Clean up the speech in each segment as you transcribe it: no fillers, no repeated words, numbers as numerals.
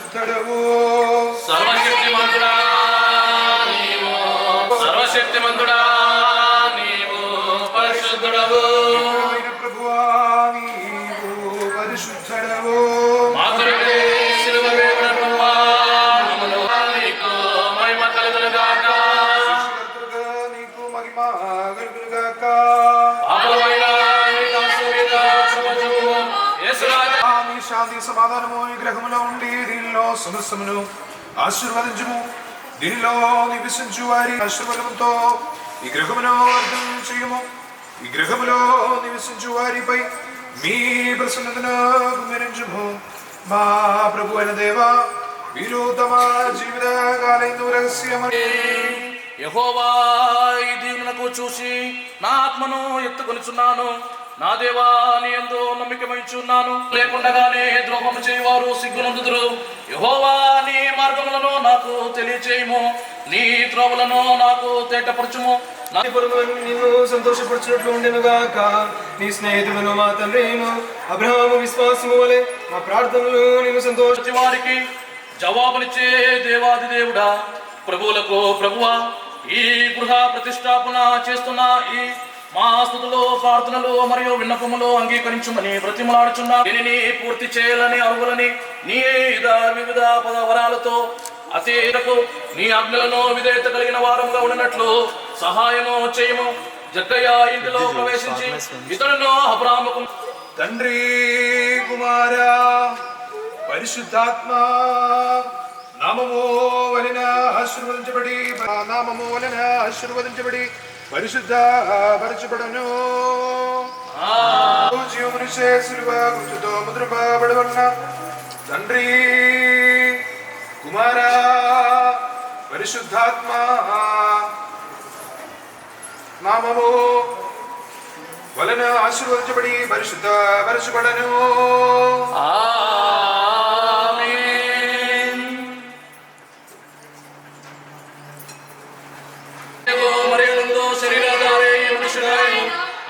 పరిశుద్ధుడవు. సర్వశక్తిమంతుడా నీవు, సర్వశక్తిమంతుడా నీవు పరిశుద్ధుడవు. ప్రభువా నీవు పరిశుద్ధుడవు. మా కొరకే సిలువ వేయబడిన ప్రభువా నీకు మహిమ కలుగును గాక. నీకు మహిమ కలుగును గాక. శాంతి సమాధానము ఈ గ్రహములో ఉండి దీనిలో సమస్తమును ఆశీర్వదించుము. దీనిలో నివసించు వారి ఆశీర్వాదంతో ఈ గ్రహమును అర్థం చేయము. ఈ గ్రహములో నివసించు వారిపై మీ ప్రసన్నతను కుమ్మరించుము. మా ప్రభు అయిన దేవా, వీరు తమ జీవిత కాలంలో రహస్యమని యెహోవా ఈ దీవెనకు చూసి నా ఆత్మను ఎత్తుకొనిచున్నాను. నా దేవా నీ యందు నమ్మిక వహించున్నాను. లేకుండానే ద్రోహము చేయవారు సిగ్గునందుదురు. యెహోవా నీ మార్గములను నాకు తెలియచేయము, నీ త్రోవలను నాకు తేటపరచుము. నిన్ను సంతోషపరచినట్లు ఉండెనుగాక. నీ స్నేహితులను మా తండ్రిను అబ్రహాము విశ్వాసము వలె మా ప్రార్థనలు నిన్ను సంతోషించి వారికి జవాబునిచ్చే దేవాది దేవుడా, ప్రభువులకు ప్రభువా, ఈ గృహ ప్రతిష్టాపన చేస్తున్న ఈ మా స్తుతులు ప్రార్థనలు మరియు విన్నపములు అంగీకరించుమని బ్రతిమలాడుచున్నా. దీనిని పూర్తి చేయాలని అర్హులని నీ వివిధ వరాలతో అతీతకు నీ ఆజ్ఞలను విధేయత కలిగిన వారంగా ఉన్నట్లు సహాయము చేయము. జక్కయ్య ఇంటిలో ప్రవేశించి ఇతరులను అబ్రాహాముకు తండ్రి కుమార పరిశుద్ధాత్మ నామము వలన ఆశీర్వదించబడి పరిశుద్ధ పరచబడను. జీవమును శిలువ గుర్తుతో ముద్రపబడిన తండ్రి కుమార పరిశుద్ధాత్మ నామము వలన ఆశీర్వదించబడి పరిశుద్ధ పరచబడను.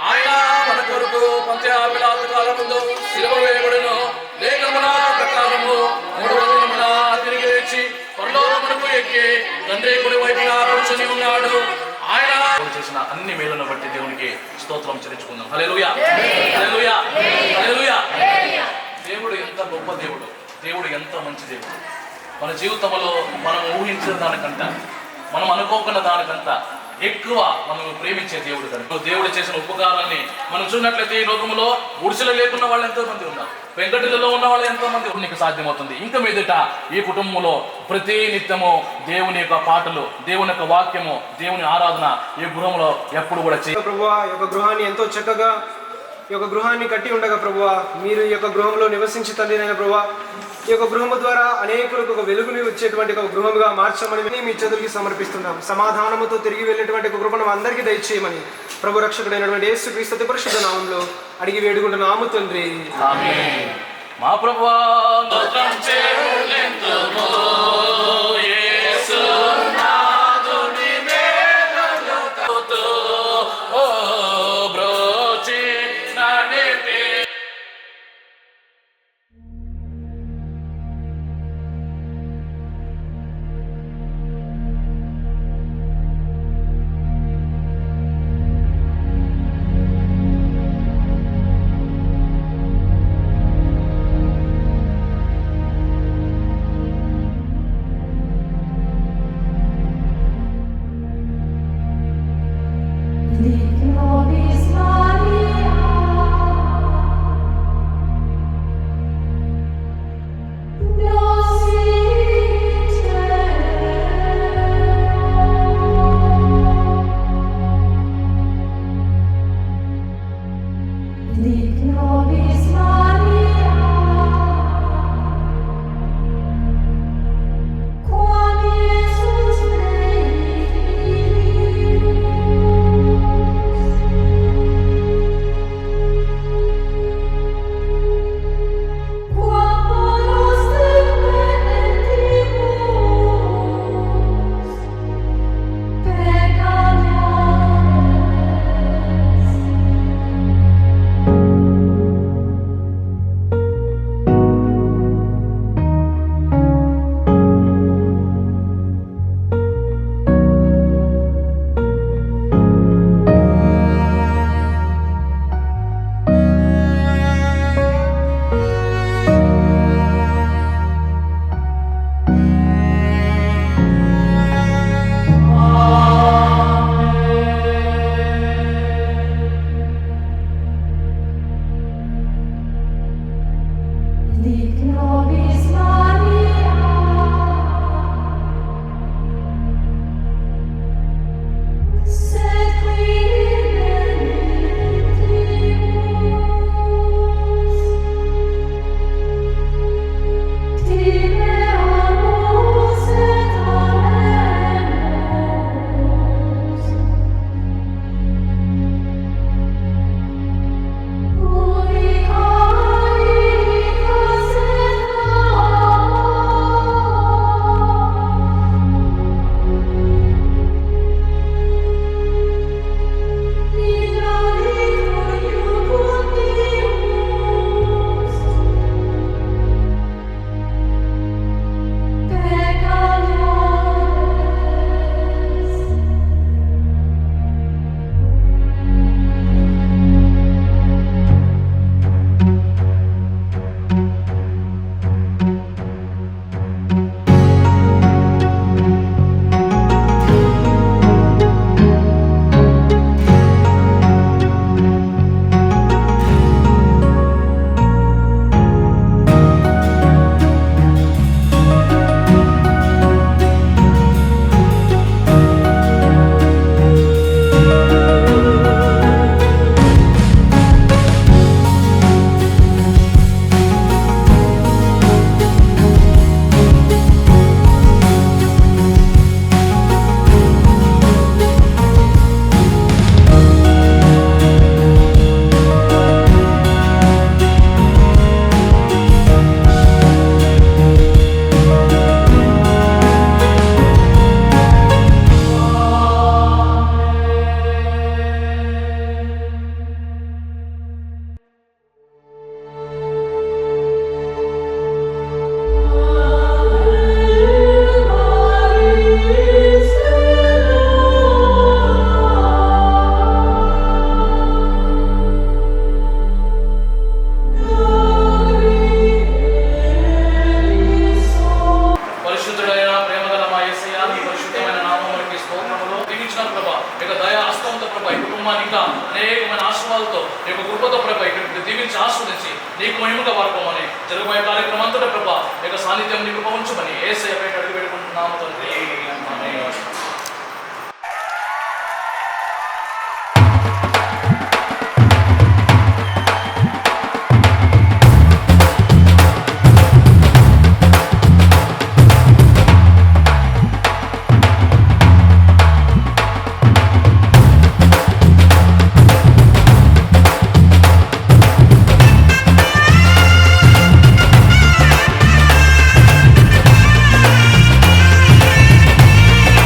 ఆయన మన కొరకు పంచాపిలాతు కాలముందు సిలువ వేయబడును. లేఖనముల ప్రకారము 3వ దినమున తిరిగి లేచి పరలోకమునకు ఎక్కి తండ్రి కుడి వైపున కూర్చొని ఉన్నాడు. ఆయన చేసిన అన్ని మేలును బట్టి దేవునికి స్తోత్రం చెల్లించుకుందాం. హల్లెలూయా, హల్లెలూయా, హల్లెలూయా. దేవుడు ఎంత గొప్ప దేవుడు, దేవుడు ఎంత మంచి దేవుడు. మన జీవితంలో మనం ఊహించిన దానికంట, మనం అనుకోకున్న దానికంత ఎక్కువ మనం ప్రేమించే దేవుడు కనుక దేవుడు చేసిన ఉపకారాన్ని మనం చూసినట్లయితే ఈ లోకంలో గుడిసెలు లేకున్న వాళ్ళు ఎంతో మంది ఉన్నారు, వెంకటిలలో ఉన్న వాళ్ళు ఎంతో మంది నీకు సాధ్యమవుతుంది. ఇంకా మీదట ఈ కుటుంబంలో ప్రతి నిత్యము దేవుని యొక్క పాటలు, దేవుని యొక్క వాక్యము, దేవుని ఆరాధన ఈ గృహంలో ఎప్పుడు కూడా ప్రభువా, ఈ యొక్క గృహాన్ని ఎంతో చక్కగా ఈ యొక్క గృహాన్ని కట్టి ఉండగా ప్రభువా, మీరు ఈ యొక్క గృహంలో నివసించి తండ్రినైన ప్రభువా, ఈ యొక్క గృహము ద్వారా అనేకులకు ఒక వెలుగుని వచ్చేటువంటి ఒక గృహముగా మార్చమని మీ చేతులకి సమర్పిస్తున్నాం. సమాధానముతో తిరిగి వెళ్ళేటువంటి ఒక కృపను అందరికీ దయచేయమని ప్రభు రక్షకుడైనటువంటి యేసుక్రీస్తు పరిశుద్ధ నామములో అడిగి వేడుకుంటున్నాము తండ్రి. ఆమేన్. మా ప్రభువా కుటుంబాన్ని ఇంకా అనేకమైన ఆశీర్వాదాలతో నీ యొక్క కృపతో ప్రభ ఇక్కడ దీవించి ఆస్వాదించి నీకు మహిమగా వాడుకోమని జరగబోయే కార్యక్రమం అంతటా ప్రభ నీ యొక్క సాన్నిధ్యం నీకు పవంచమని యేసయ్యపై అడుగు పెట్టుకుంటున్నాము తండ్రి. ఆమేన్.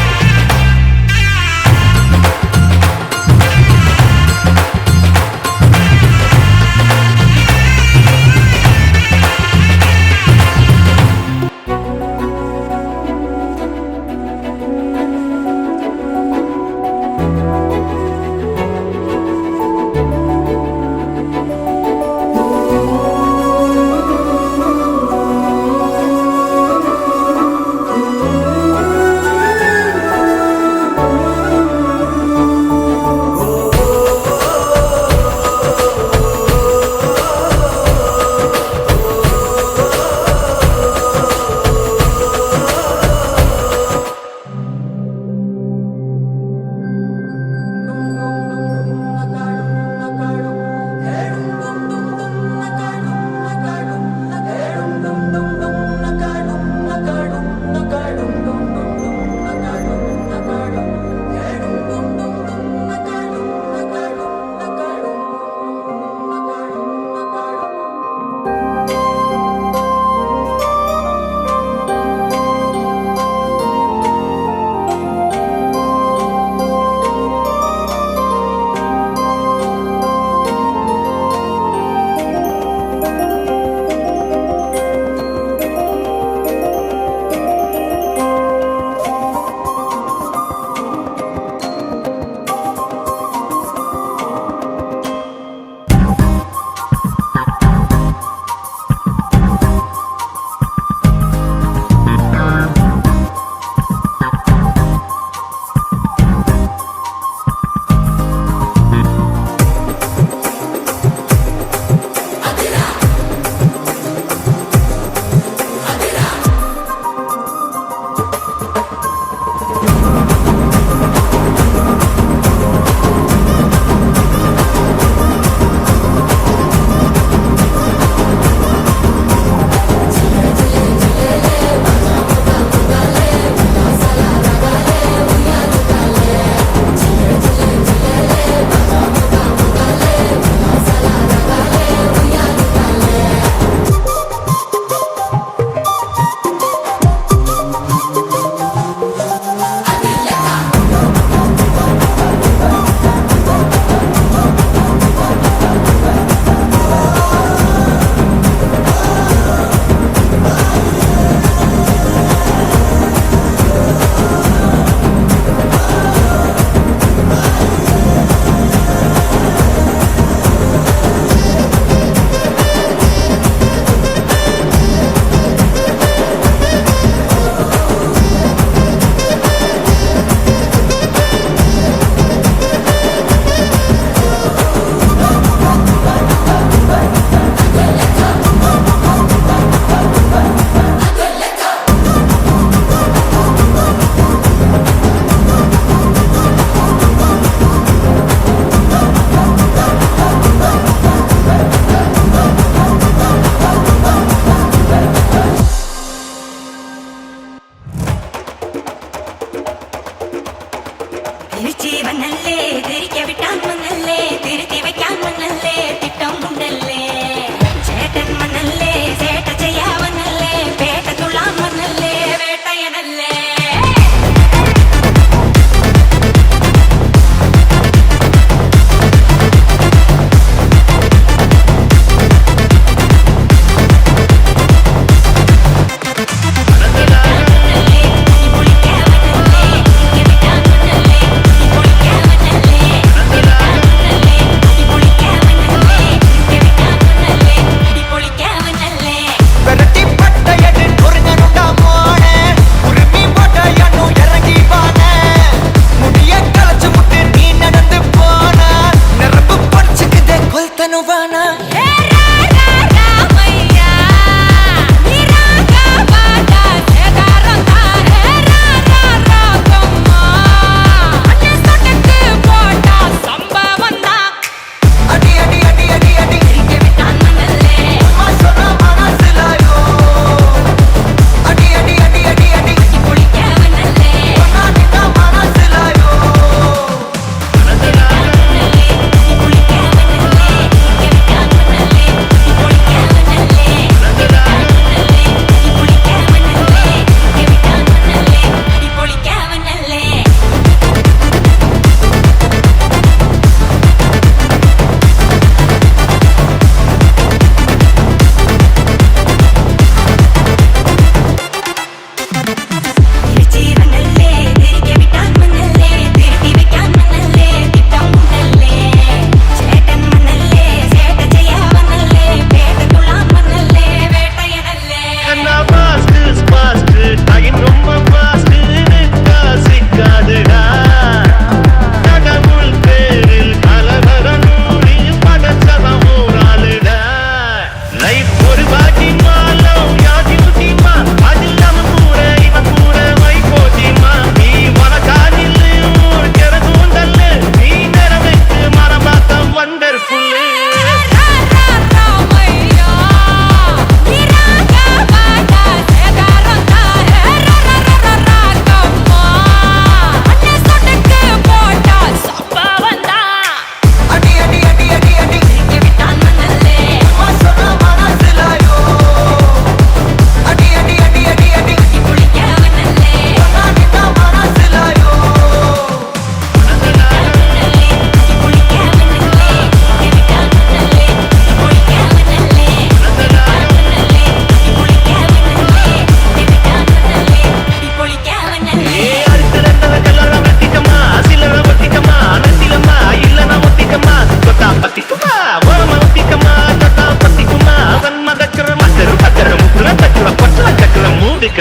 Thank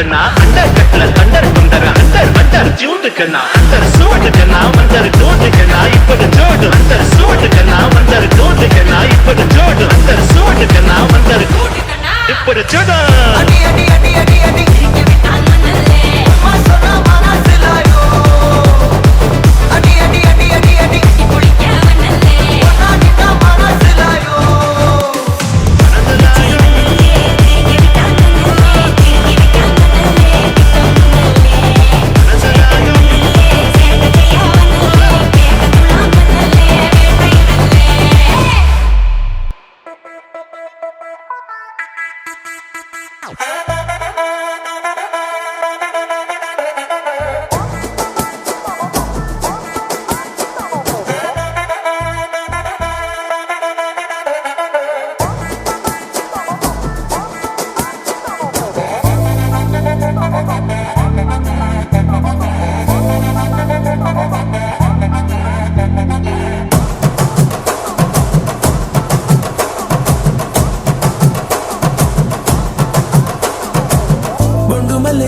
கண்ணா அண்டர் கட்டல கண்டர் குண்டர் அண்டர் ஜூட்டு கண்ணா அண்டர் சூட்டு கண்ணா வந்தர் தோட்டு கண்ணா இப்போது ஜோடு அண்டர் சூட்டு கண்ணா வந்தர் தோட்டு கண்ணா இப்போது ஜோடு அண்டர் சூட்டு கண்ணா வந்தர் இப்போது ஜோடு அடி அடி அடி அடி அடி விட்டான் மன்னலே மாசோனா மனசிலாயோ அடி அடி அடி அடி அடி குளிக்க மன்னலே ஒன்னாடிட்ட மனசிலாயோ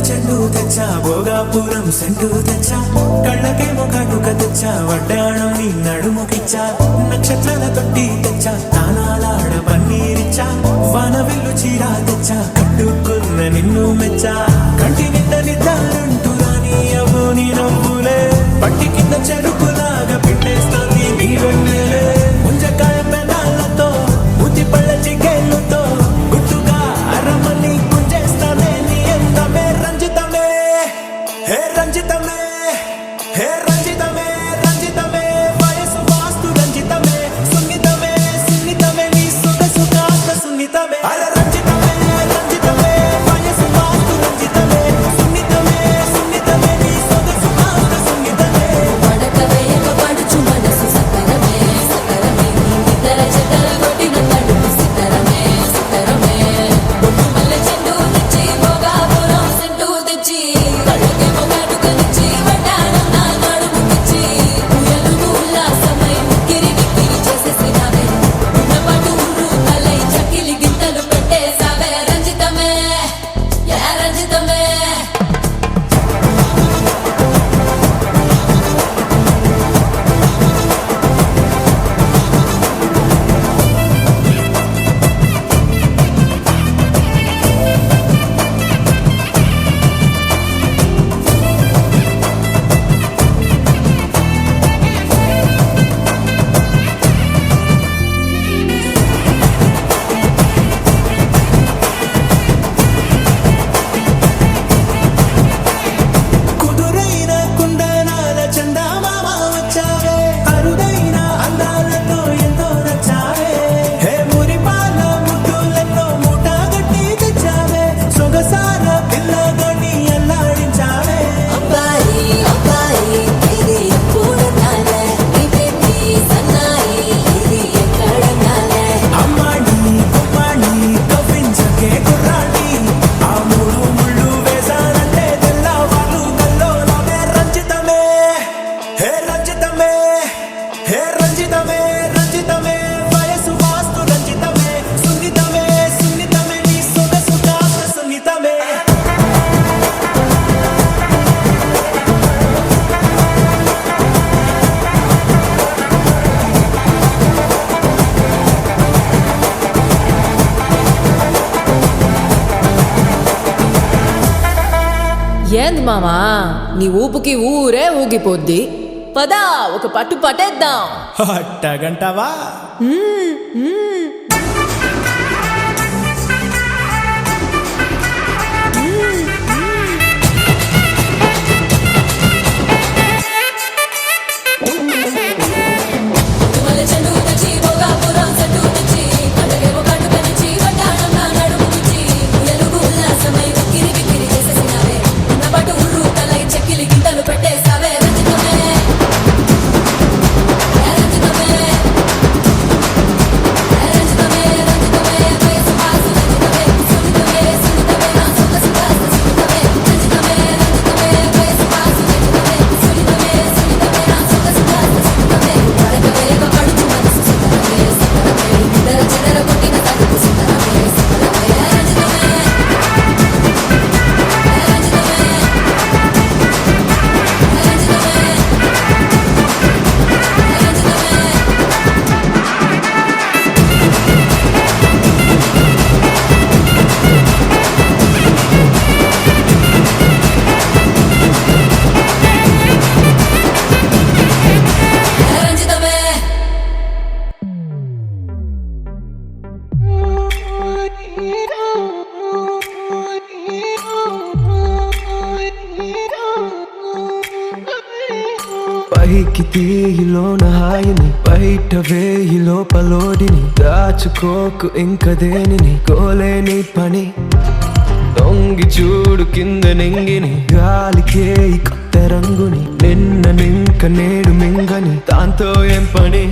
చెండు తెచ్చా భోగాపురం సెంటు తెచ్చా కళ్ళకేమో కాటుక తెచ్చా వడ్డాణం నీ నడుముకిచ్చా నక్షత్రాల తొట్టి తెచ్చా తానాలాడ పన్నీరిచ్చా వానవిల్లు చీరా తెచ్చా కట్టుకున్న నిన్ను మెచ్చా కంటి నిండా నిద్దారంటూ రాని అవు నీ నవ్వులే పట్టి కింద చెరుకులాగా పిండేస్తాంది నీ వెన్నెలే ముంజకాయ పెదాలతో మూతి పళ్ళ చికేళ్ళతో గుట్టుగా అరమని గుంజేస్తానే నీ అందమే రంజితమే హే రంజితమే హే రంజితమే రంజితమే వయసు వాస్తు రంజితమే సున్నితమే సున్నితమే నీ సొగసు కాస్త సున్నితమే అరే రంజితమే రంజితమే వయసు వాస్తు రంజితమే సున్నితమే సున్నితమే నీ సొగసు కాస్త సున్నితమే పడకవే పడుచు మనసు సకరమే సకరమే నిద్ర చెదర కొట్టిన తడుపు సితరమే సితరమే బొట్టు మల్లె చెండు తెచ్చి భోగాపురం సెంటు తెచ్చి కళ్ళకే మొగాటుక తెచ్చి వడ్డాణం నా నడుముకిచ్చి ఉయ్యలుగు ఉల్లాసమై కిరి కిరి చేసేసినావే ఉన్నపాటు ఊరు తలై చకిలి గింతలు పెట్టేసావే రంజితమే యా రంజితమే కుదురైన కుందనాల చందమామ వచ్చావే అరుదైన అందాలతో ఎంతో నచ్చావే హే మురిపాల ముద్దులతో మూట గట్టి తెచ్చావే సొగసార పిల్లగని అల్లాడించావే అబ్బాయి అబ్బాయి ఇది ఎప్పుడన్నాలే ఇదేంటి సన్నాయి ఇది ఎక్కడన్నాలే అమ్మాడి కుమ్మాడి కవ్వించకే కుర్రాడి ఆ మూడు ముళ్ళు వేసానంటే తెల్లవాళ్ళు కల్లోలమే రంజితమే హే రంజితమే హే రంజితమే రంజితమే వయసు వాస్తు రంజితమే సున్నితమే సున్నితమే నీ సొగసు కాస్త సున్నితమే ఏంది మామా నీ ఊపుకి ఊరే ఊగిపోద్ది పదా ఒక పట్టు పట్టేద్దాం అట్టగంటావా మల్లె చెండు తెచ్చి భోగాపురం సెంటు తెచ్చి కళ్ళకే మొగాటుక తెచ్చి వడ్డాణం నా నడుముకిచ్చి ఉయ్యలుగు ఉల్లాసమై కిరి కిరి చేసేసినావే ఉన్నపాటు ఊరు తలై చకిలి గింతలు పెట్టేసావే రంజితమే యా రంజితమే పైకి తీయిలోన హాయిని బయట వేయి లోపలోడిని దాచుకోకు ఇంక దేనిని కోలేని పని దొంగి చూడు కింద నింగిని గాలికే ఈ కొత్త రంగుని నిన్న నింక నేడు మింగని దాంతో ఏం పని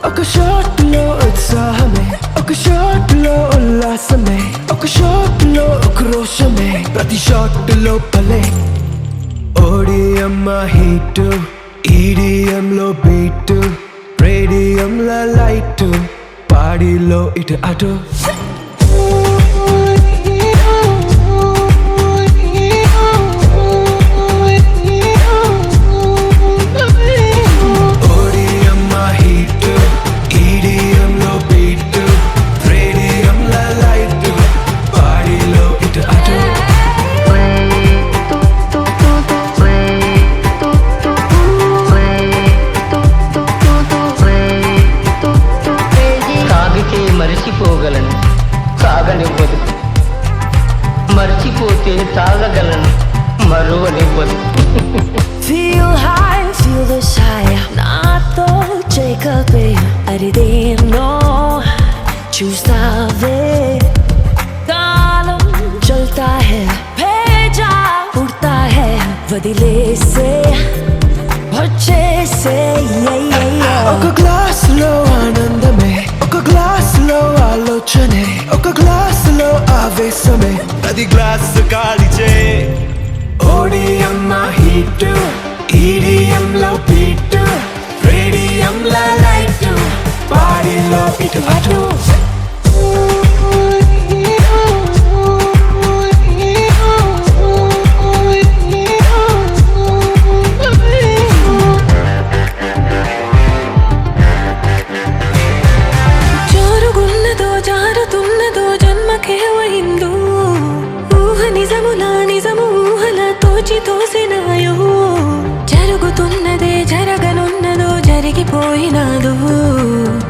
ఒక షాట్ లో ఉత్సాహమే ఒక షాట్ లో ఉల్లాసమే ఒక షాట్ లో ఉక్రోషమే ప్రతి షాట్ లోపలే ఓడిఎం హీట్ ఈడిఎం లో బీట్ రేడియం లో లైట్ పాడిలో ఇటు అటు తాగితే మరిచిపోగలను తాగనివ్వదు మర్చిపోతే తాగగలను మరువనివ్వదు Feel high, feel this high నాతో చేయకపోయి అరిదేనో చూస్తావే కాలం చల్తా హై భేజా ఉడతా హై వదిలేసే వచ్చేసే ఒక గ్లాస్ లో ఆనందమే ఒక గ్లాస్ లో ఆలోచనే ఒక గ్లాస్ లో ఆవేశమే అది గ్లాస్ కాలిచే ఓడిఎం హీట్ ఈడిఎం లో బీట్ రేడియం లో లైట్ బాడీలో ఇటు అటు జరుగున్నదో జారుతున్నదో జన్మకే అయిందో ఊహ నిజములా నిజము ఊహలా తోచి తోసినాయో జరుగుతున్నదే జరగనున్నదో జరిగిపోయినాదో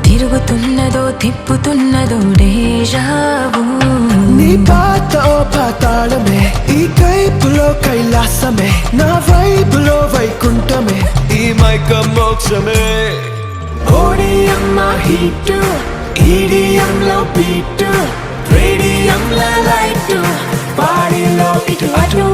తిరుగుతున్నదో తిప్పుతున్నదో డేజావు నీ పాత పాతాళమే ఈ కైపులో కైలాసమే నా వైపులో వైకుంఠమే ఈ మైక మోక్షమే ఓడిఎం హీట్ ఈడిఎం లో బీట్ రేడియం లో లైట్ బాడీలో ఇటు అటు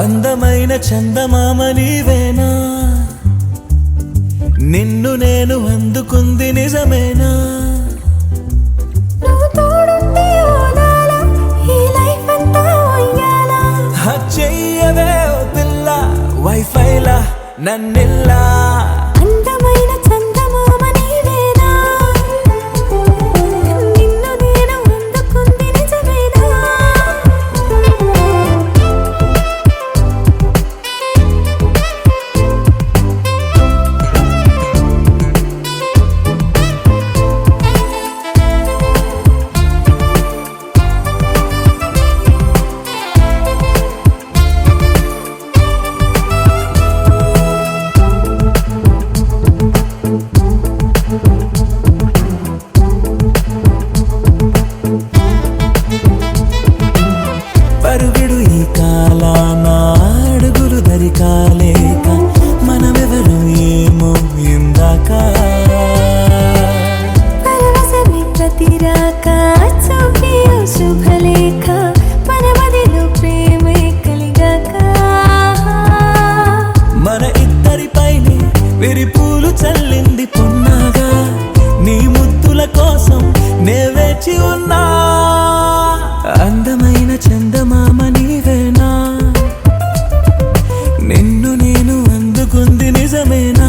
అందమైన చందమామ నీవేనా, నిన్ను నేను అందుకుంది నిజమేనా? నువ్వు తోడుంటే ఓదాల, ఈ లైఫ్ అంతా ఉయ్యాలా. చెయ్యవే ఓ పిల్ల వైఫైలా నన్నిల్లా. అందమైన చందమామ నీవేనా, నిన్ను నేను అందుకుంది నిజమేనా? పరుగుడు ఈ కాలాన అడుగులు దరికాలేక మనమెవరు ఏమో ఇందాక. పరవశమే ప్రతిరాక చూపే ఓ శుభలేఖ, మన మదిలో ప్రేమే కలిగాక. మన ఇద్దరిపైనే విరిపూలు చల్లింది పొన్నాగా, నీ ముద్దుల కోసం నే వేచి ఉన్నా. అందమైన చందమామ నీవేనా, నిన్ను నేను అందుకుంది నిజమేనా?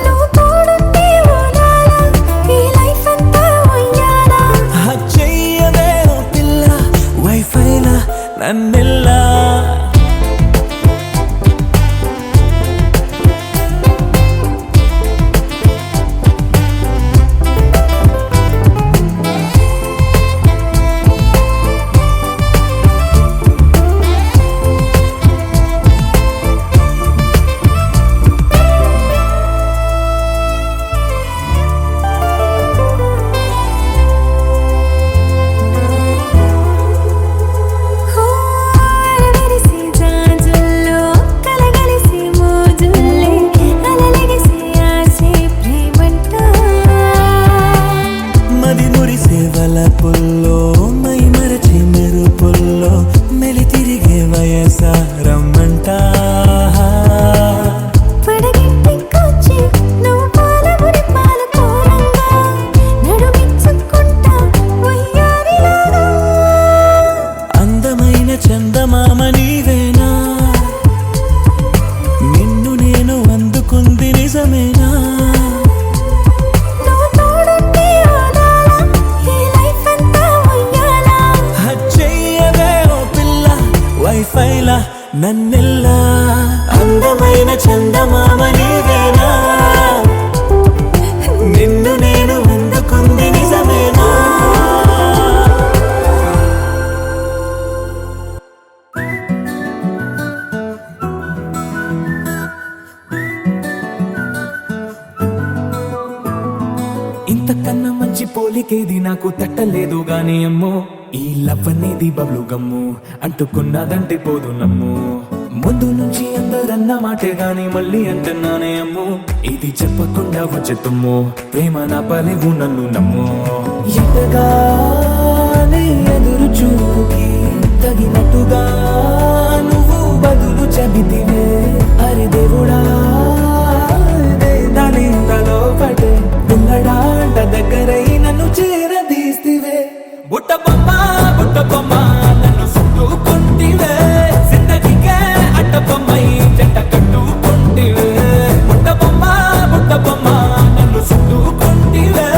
నువ్వు తోడుంటే ఓదాల, ఈ లైఫ్ అంతా ఉయ్యాలా. చెయ్యవే ఓ పిల్ల వైఫైలా నన్నిల్లా. అరవిరిసే జాజుల్లో కలగలిసే మోజుల్లే, అలలెగిసే ఆసే ప్రేమంట. మది మురిసే వలపుల్లో మై మరచి మెరుపుల్లో మెలి తిరిగే వయసారమ్మంట. పడగెట్టికొచ్చి నువ్వు పాలబురి పాల కోరంగా, నడుమిచ్చుకుంటా ఉయ్యారిలాగా. అందమైన చందమామ నీవేనా, నిన్ను నేను అందుకుంది నిజమేనా? నువ్వు తోడుంటే ఓదాల, ఈ లైఫ్ అంతా ఉయ్యాలా. చెయ్యవే ఓ పిల్ల వైఫైలా నన్నిల్లా. అందమైన చందమామ నీవేనా, నిన్ను నేను అందుకుంది నిజమేనా? ఇంతకన్నా మంచి పోలికేది నాకు తట్టలేదు గాని అమ్మో, ఈ లవ్ అనేది బబ్లు గమ్ము అంటుకున్నదంటే పోదు నమ్ము. ముందు నుంచి అందరన్న మాటే గాని మళ్ళీ అంటున్నానే అమ్ము, ఇది చెప్పకుండా వచ్చే తుమ్ము ప్రేమ నా పలేవు నన్ను నమ్ము. ఎంతగానే ఎదురు చూపుకి తగినట్టుగా నువ్వు బదులు చెబితివే. అరే దేవుడా దాని తలో పడే పిల్లడాంట దగ్గరై నన్ను చేరదీస్తివే. బుట్ట బొమ్మ నన్ను చుట్టుకుంటివే, జిందగీకే అట్ట బొమ్మై జంట కట్టుకుంటివే. బుట్ట బొమ్మ నన్ను చుట్టుకుంటివే,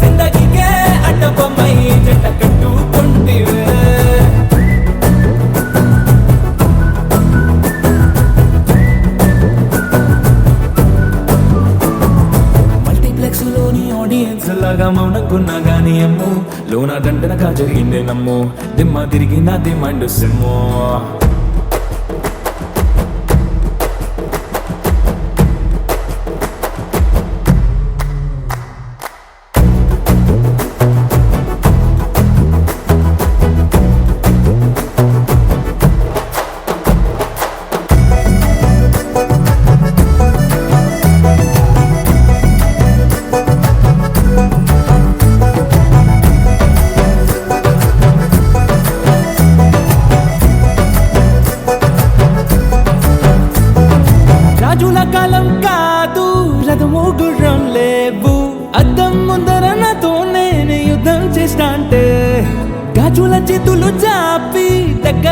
జిందగీకే అట్ట బొమ్మై జంట కట్టుకుంటివే. మల్టీప్లెక్స్ లోని ఆడియన్స్ లాగా మౌనంకున్నా గానీ అమ్ము, లోన దండనగా జరిగిందే నమ్ము, దిమ్మ తిరిగి నా దిమ్మండు సిమ్ము.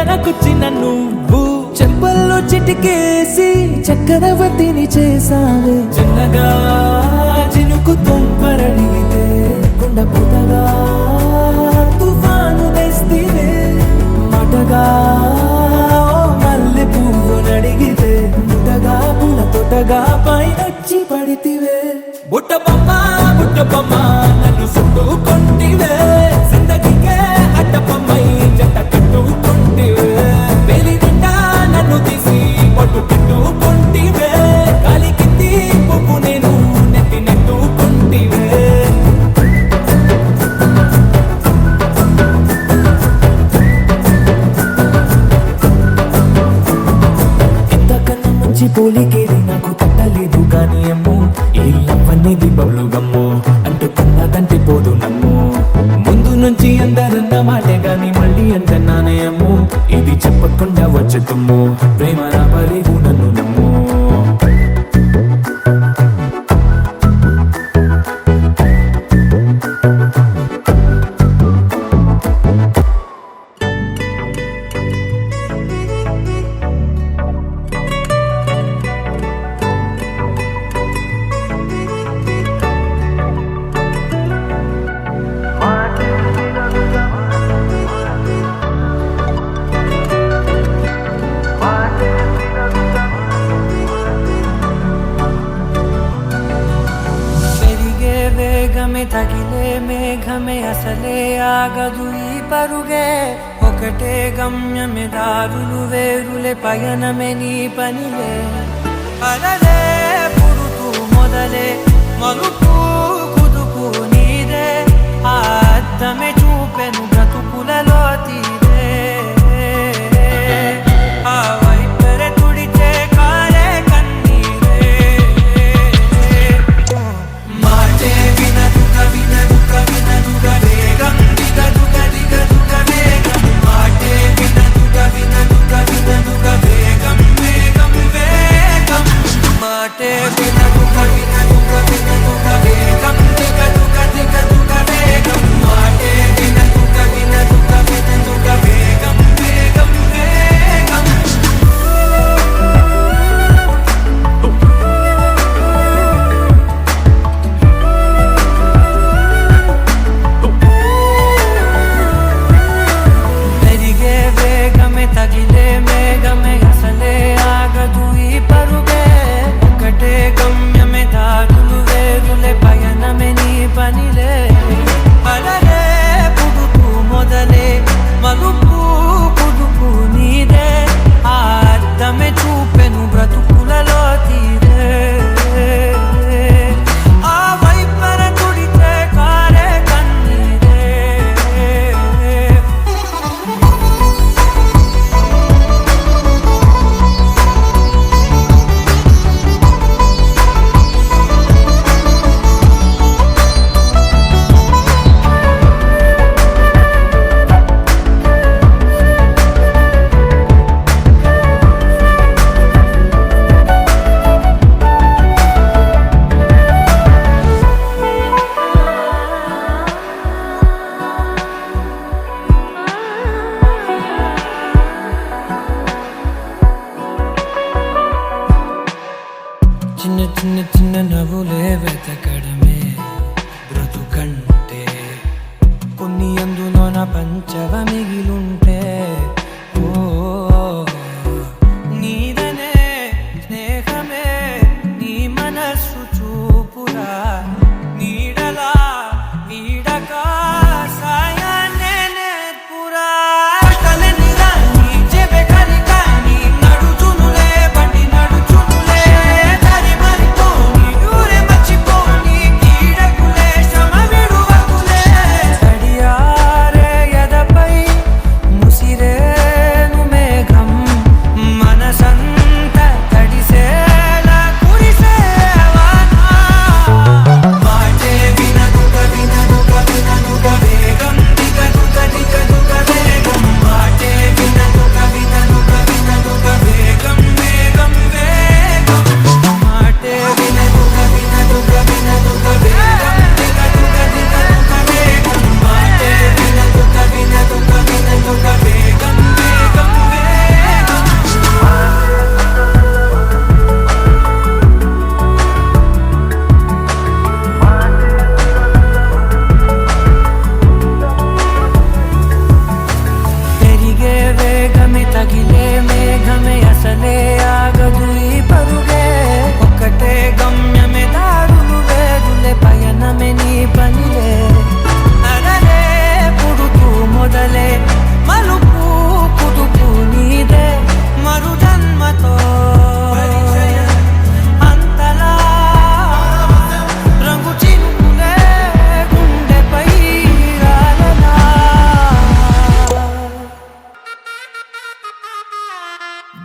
దగ్గరకొచ్చిన నువ్వు చెంపల్లో చిటికేసి చక్రవర్తిని చేసావే చిన్నగా చినుకు తుంపరడిగితే కుండ పుటగా తుఫాను తెస్తివే మటగా మల్లె పువ్వు నడిగితే ముటగా పుల తొటగా పైనొచ్చి పడితివే బుట్ట బొమ్మ నన్ను చుట్టుకొంటివే జిందగీకే అడ్డపమ్మై జంట కట్టుకొంటివే వేలి నిండా నన్ను తీసి పట్టు పెట్టుకొంటివే గాలి కింది పువ్వు నేను నెత్తి నెట్టుకొంటివే ఇంతకన్నా మంచి పోలికేది నాకు తట్టలేదు కానీ అమ్మో ఈ లవ్ అనేది బబ్లు గమ్ము అంటుకున్నదంటే పోదు నమ్ము ముందు నుంచి అందరన్న మాటే గాని మళ్ళీ అంటున్నానే అమ్ము ఇది చెప్పకుండా వచ్చే తుమ్ము ప్రేమ రాబలేవు నన్ను నమ్ము పెరిగే వేగమే తగిలే మేఘమే అసలే ఆగదు ఈ పరుగే ఒకటే గమ్యమే దారులు వేరులే పయనమే నీ పనిలే అలలే పుడుతూ మొదలే మలుపు కుదుపు నీదే ఆ అద్దమే చూపెను బ్రతుకులలో తీరే ఆ వైపరే తుడిచే కారే కన్నీరే మాటే వినదుగ వేగం దిగదుగ వేగం మాటే వినదుగ వేగం వేగం మాటే వినదుగ వేగం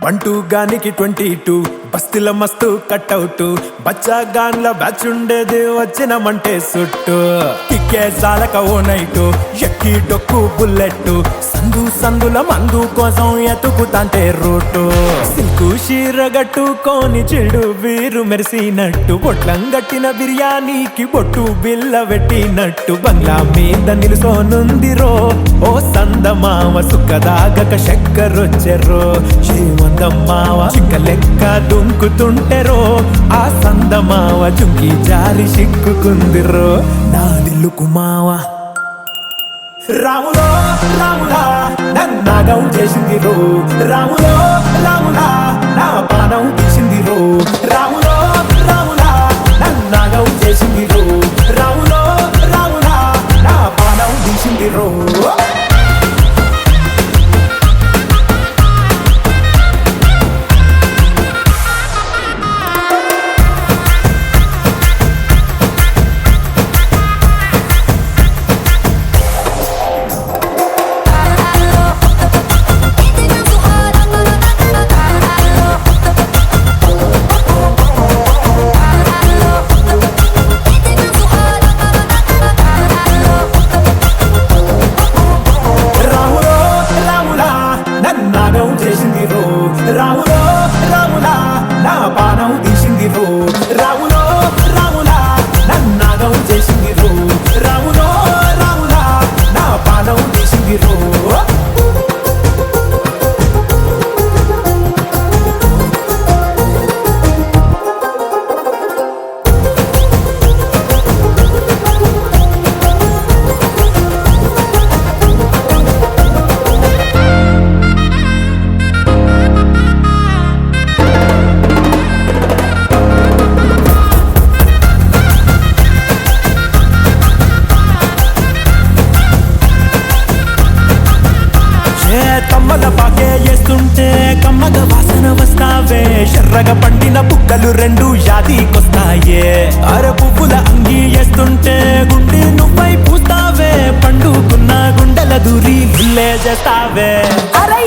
బంటూ గానికి 22 బస్తీల మస్తు కట్అవుట్ బచ్చా గాన్ల బ్యాచ్ ఉండేది వచ్చినమంటే సుట్టు కిక్కే సాలక ఓ నైటు ఎక్కి డొక్కు బుల్లెట్ సందుల మందు కోసం ఎతుకుతాంటే రూటు సిల్కు షీరగట్టుకోని చెడు వీరు మెరిసినట్టు బొట్లం గట్టిన బిర్యానీకి బొట్టు బిల్ల పెట్టినట్టు బంగ్లా మీద నిలుసోనుందిరో ఓ సందమావ సుఖదాగక చక్కరొచ్చెరో శ్రీమందమ్మావ చిక్క లెక్క దుంకుతుంటెరో ఆ సందమావ చుంకి జారి సిక్కుకుందిరో నా దిల్లుకు మావ రాములో రాములా నన్నాగం చేసింది రో రాములో రాములా నా పానం తీసింది రో రాములో రాములా నన్నాగం చేసింది రో రాములో రాములా నా పానం తీసింది రో రాములో రాములా నా పానం తీసింది రో రాములో రాములా నన్నాగం చేసింది రో రాములో రాములా నా పానం తీసింది రో కమ్మల పాకే వేస్తుంటే కమ్మగా వాసన వస్తావే ఎర్రగా పండిన బుక్కలు రెండు యాదికొస్తాయే అర పువ్వుల అంగి వేస్తుంటే గుండె నువ్వై పూస్తావే పండుకున్న గుండెల దూరి గిల్లే చేస్తావే అరే